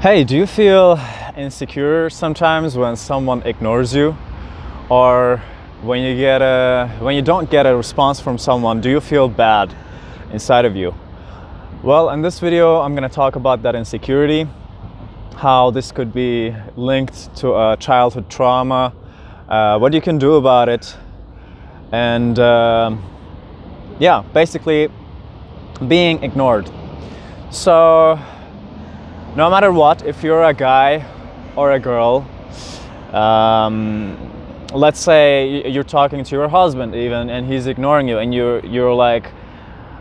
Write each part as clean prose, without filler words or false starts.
Hey, do you feel insecure sometimes when someone ignores you, or when you don't get a response from someone? Do you feel bad inside of you? Well, in this video, I'm going to talk about that insecurity, how this could be linked to a childhood trauma, what you can do about it, and basically being ignored. So no matter what, if you're a guy or a girl, let's say you're talking to your husband even, and he's ignoring you, and you're like,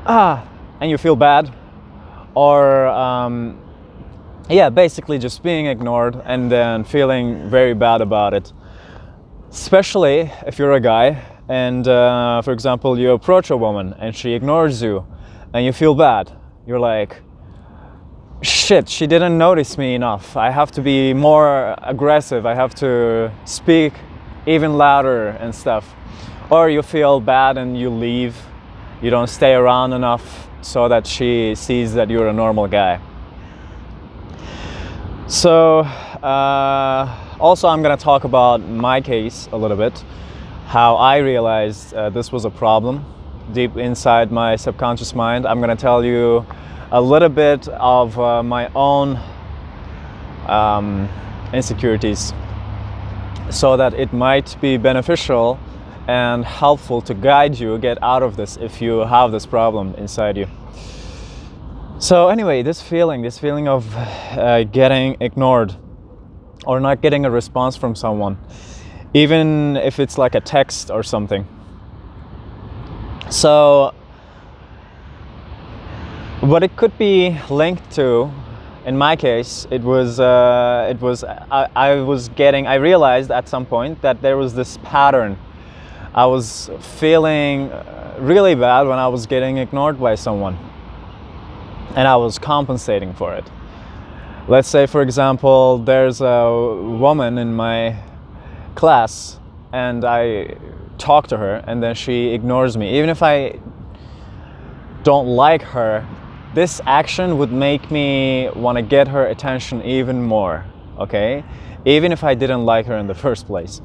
and you feel bad, or basically just being ignored and then feeling very bad about it. Especially if you're a guy and, for example, you approach a woman and she ignores you, and you feel bad. You're like, shit, she didn't notice me enough. I have to be more aggressive. I have to speak even louder and stuff. Or you feel bad and you leave. You don't stay around enough so that she sees that you're a normal guy. So also I'm going to talk about my case a little bit, how I realized this was a problem deep inside my subconscious mind. I'm going to tell you a little bit of my own insecurities, so that it might be beneficial and helpful to guide you get out of this if you have this problem inside you. So anyway, this feeling of getting ignored or not getting a response from someone, even if it's like a text or something. So what it could be linked to, in my case, I realized at some point that there was this pattern. I was feeling really bad when I was getting ignored by someone, and I was compensating for it. Let's say, for example, there's a woman in my class and I talk to her and then she ignores me. Even if I don't like her, this action would make me want to get her attention even more, okay? Even if I didn't like her in the first place.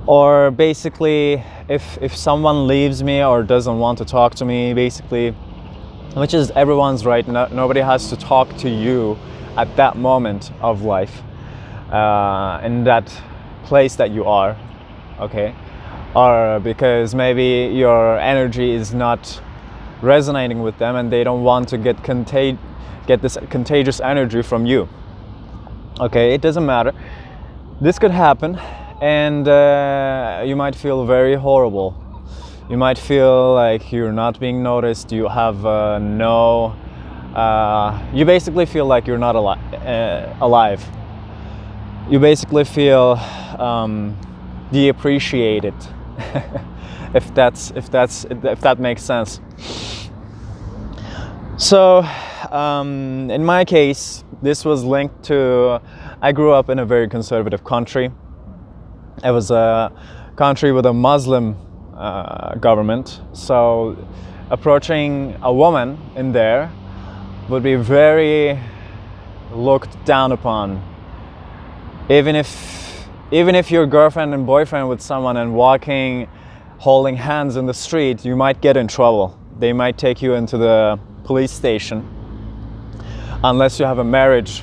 Or basically, if someone leaves me or doesn't want to talk to me, basically, which is everyone's right, nobody has to talk to you at that moment of life, in that place that you are, okay? Or because maybe your energy is not resonating with them and they don't want to get this contagious energy from you. Okay, it doesn't matter. This could happen, and you might feel very horrible. You might feel like you're not being noticed. You have you basically feel like you're not alive. You basically feel deappreciated. if that makes sense. So in my case, this was linked to, I grew up in a very conservative country. It was a country with a Muslim government, so approaching a woman in there would be very looked down upon. Even if you're girlfriend and boyfriend with someone and walking holding hands in the street, you might get in trouble. They might take you into the police station, unless you have a marriage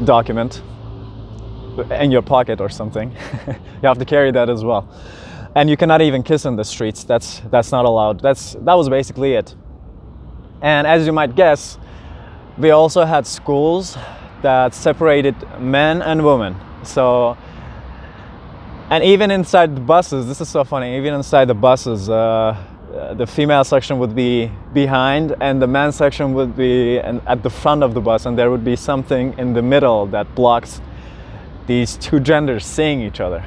document in your pocket or something. You have to carry that as well. And you cannot even kiss in the streets. That's not allowed. That was basically it. And as you might guess, we also had schools that separated men and women. So, and even inside the buses, this is so funny, even inside the buses, the female section would be behind and the men's section would be at the front of the bus, and there would be something in the middle that blocks these two genders seeing each other.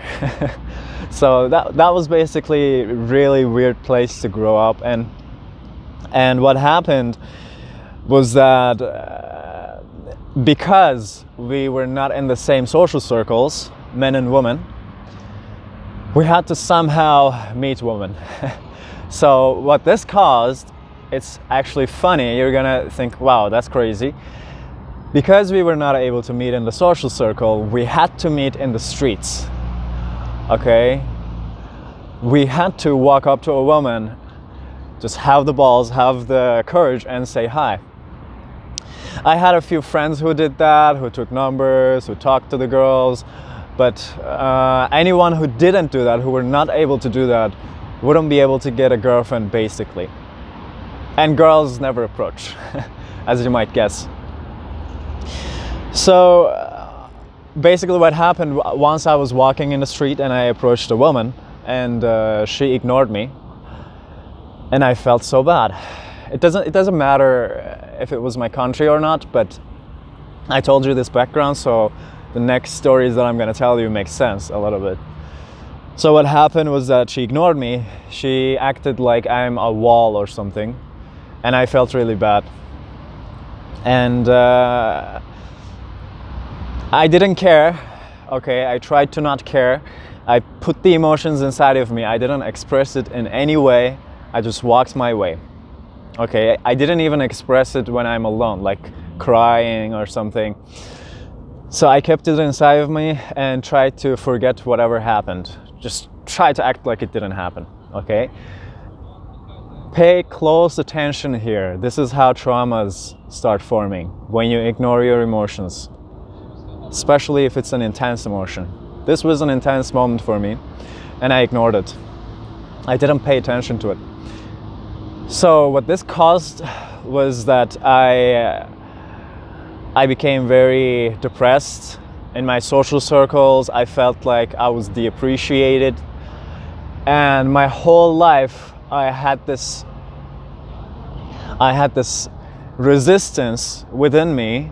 So that was basically a really weird place to grow up. And what happened was that because we were not in the same social circles, men and women, we had to somehow meet women. So what this caused it's actually funny. You're gonna think, wow, that's crazy. Because we were not able to meet in the social circle, we had to meet in the streets. Okay? We had to walk up to a woman, just have the balls, have the courage, and say hi. I had a few friends who did that, who took numbers, who talked to the girls, but anyone who didn't do that, who were not able to do that, wouldn't be able to get a girlfriend, basically. And girls never approach, as you might guess. So basically what happened, once I was walking in the street and I approached a woman, and she ignored me, and I felt so bad. It doesn't matter if it was my country or not, but I told you this background, so the next stories that I'm going to tell you make sense a little bit. So what happened was that she ignored me. She acted like I'm a wall or something, and I felt really bad. And I didn't care. Okay, I tried to not care. I put the emotions inside of me. I didn't express it in any way. I just walked my way. Okay, I didn't even express it when I'm alone, like crying or something. So I kept it inside of me and tried to forget whatever happened. Just try to act like it didn't happen, okay? Pay close attention here. This is how traumas start forming, when you ignore your emotions, especially if it's an intense emotion. This was an intense moment for me, and I ignored it. I didn't pay attention to it. So what this caused was that I became very depressed. In my social circles, I felt like I was deappreciated. And my whole life, I had this resistance within me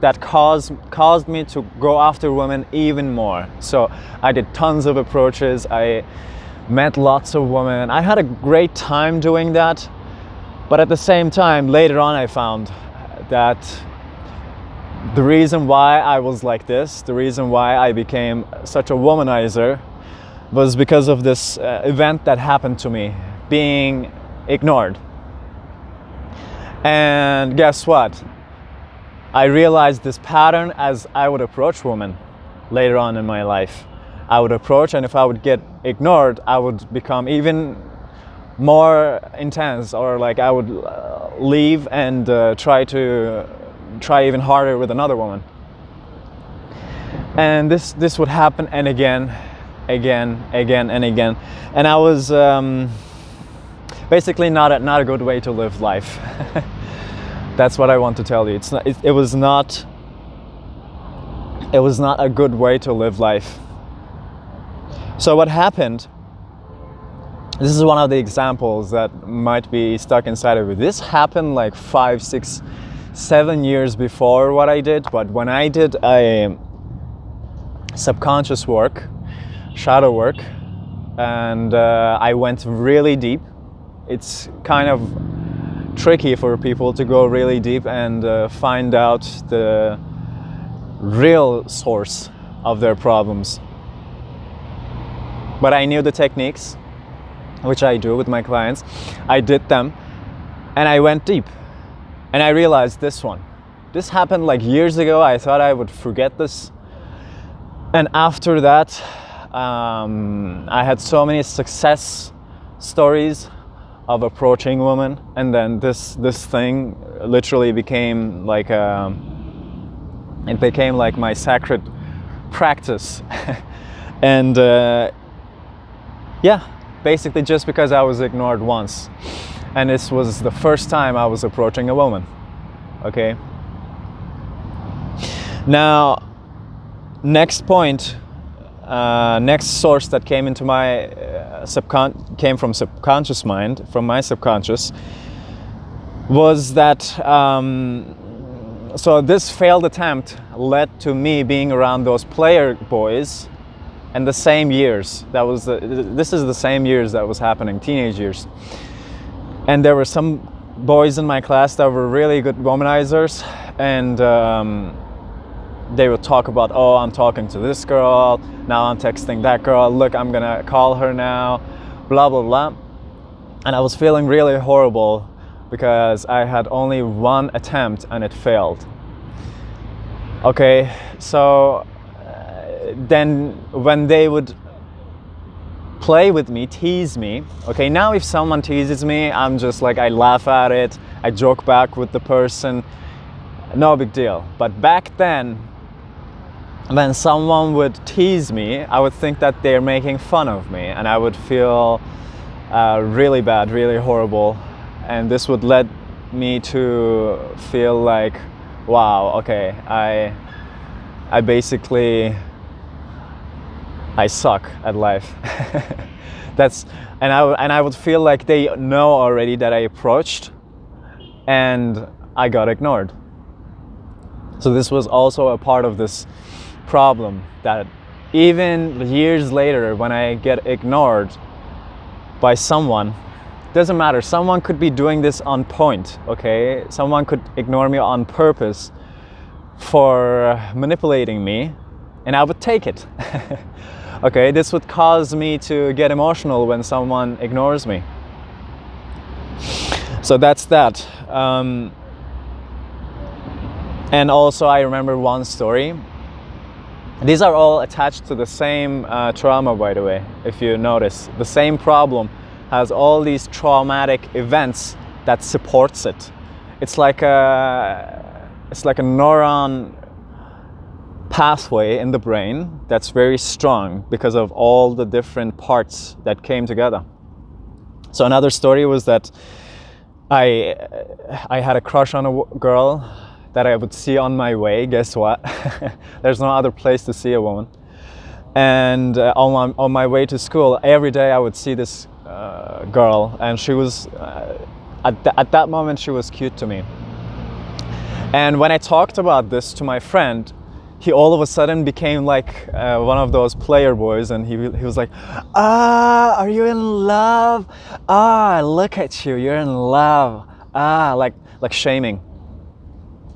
that caused me to go after women even more. So I did tons of approaches. I met lots of women. I had a great time doing that. But at the same time, later on, I found that the reason why I was like this, the reason why I became such a womanizer, was because of this event that happened to me, being ignored. And guess what? I realized this pattern as I would approach women later on in my life. I would approach, and if I would get ignored, I would become even more intense, or like I would leave and try even harder with another woman. And this would happen, and again and again. And I was basically not a good way to live life. That's what I want to tell you. It was not a good way to live life. So what happened? This is one of the examples that might be stuck inside of you. This happened like 5, 6, 7 years before what I did, but when I did a subconscious work, shadow work, and I went really deep. It's kind of tricky for people to go really deep and find out the real source of their problems. But I knew the techniques, which I do with my clients. I did them, and I went deep, and I realized this happened like years ago. I thought I would forget this, and after that I had so many success stories of approaching women, and then this thing literally became like my sacred practice. And yeah, basically just because I was ignored once, and this was the first time I was approaching a woman. Okay, now next point, next source that came into my came from subconscious mind, from my subconscious, was that so this failed attempt led to me being around those player boys. And the same years, this is the same years that was happening, teenage years. And there were some boys in my class that were really good womanizers, and they would talk about, oh, I'm talking to this girl, now I'm texting that girl, look, I'm gonna call her now, blah, blah, blah. And I was feeling really horrible because I had only one attempt and it failed. Okay, so then when they would play with me, tease me, okay, now if someone teases me, I'm just like, I laugh at it, I joke back with the person, no big deal. But back then, when someone would tease me, I would think that they're making fun of me, and I would feel really bad, really horrible, and this would lead me to feel like, wow, okay, I basically, I suck at life. And I would feel like they know already that I approached and I got ignored. So this was also a part of this problem, that even years later when I get ignored by someone, doesn't matter, someone could be doing this on point, okay? Someone could ignore me on purpose for manipulating me, and I would take it. Okay, this would cause me to get emotional when someone ignores me. So that's that. And also I remember one story. These are all attached to the same trauma, by the way, if you notice. The same problem has all these traumatic events that supports it. It's like a neuron pathway in the brain that's very strong because of all the different parts that came together. So another story was that I had a crush on a girl that I would see on my way. Guess what? There's no other place to see a woman. And on my way to school, every day I would see this girl, and she was at that moment she was cute to me. And when I talked about this to my friend, he all of a sudden became like one of those player boys, and he was like, are you in love? Look at you, you're in love. Like shaming.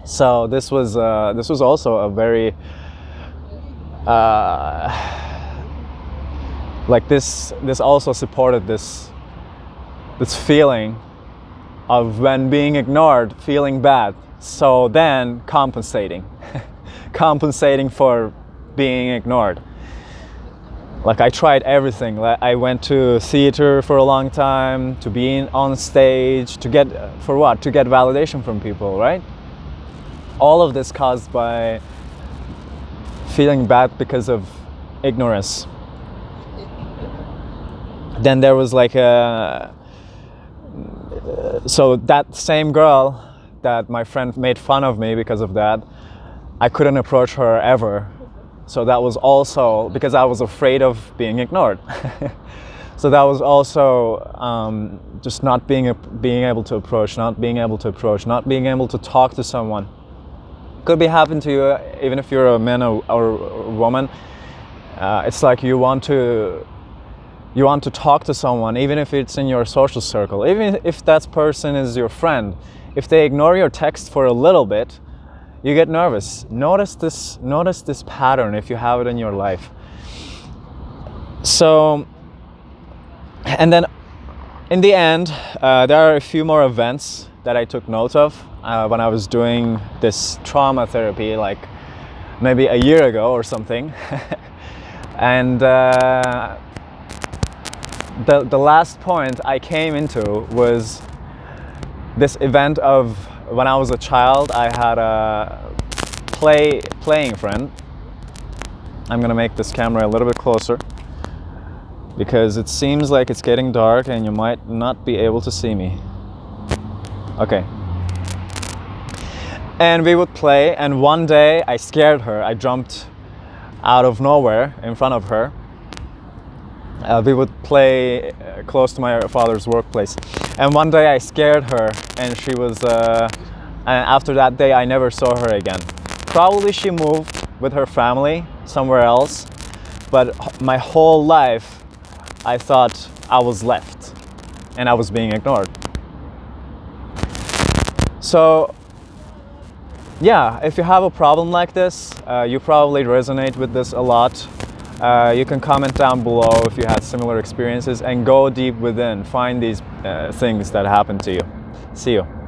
So this was also a very like this also supported this feeling of, when being ignored, feeling bad, so then compensating for being ignored. Like I tried everything. Like I went to theater for a long time, to be on stage, to get validation from people, right? All of this caused by feeling bad because of ignorance. Then there was like so that same girl that my friend made fun of me because of that, I couldn't approach her ever. So that was also because I was afraid of being ignored. So that was also just not being able to approach, not being able to talk to someone. Could be happen to you even if you're a man or a woman. It's like you want to talk to someone, even if it's in your social circle, even if that person is your friend. If they ignore your text for a little bit, you get nervous. Notice this pattern if you have it in your life. So, and then in the end, there are a few more events that I took note of when I was doing this trauma therapy, like maybe a year ago or something. And the last point I came into was this event of when I was a child. I had a playing friend. I'm gonna make this camera a little bit closer because it seems like it's getting dark and you might not be able to see me. Okay. And we would play, and one day I scared her. I jumped out of nowhere in front of her. We would play close to my father's workplace, and one day I scared her, and she was and after that day I never saw her again. Probably she moved with her family somewhere else, but my whole life I thought I was left and I was being ignored. So yeah, if you have a problem like this, you probably resonate with this a lot. You can comment down below if you had similar experiences and go deep within, find these things that happen to you. See you.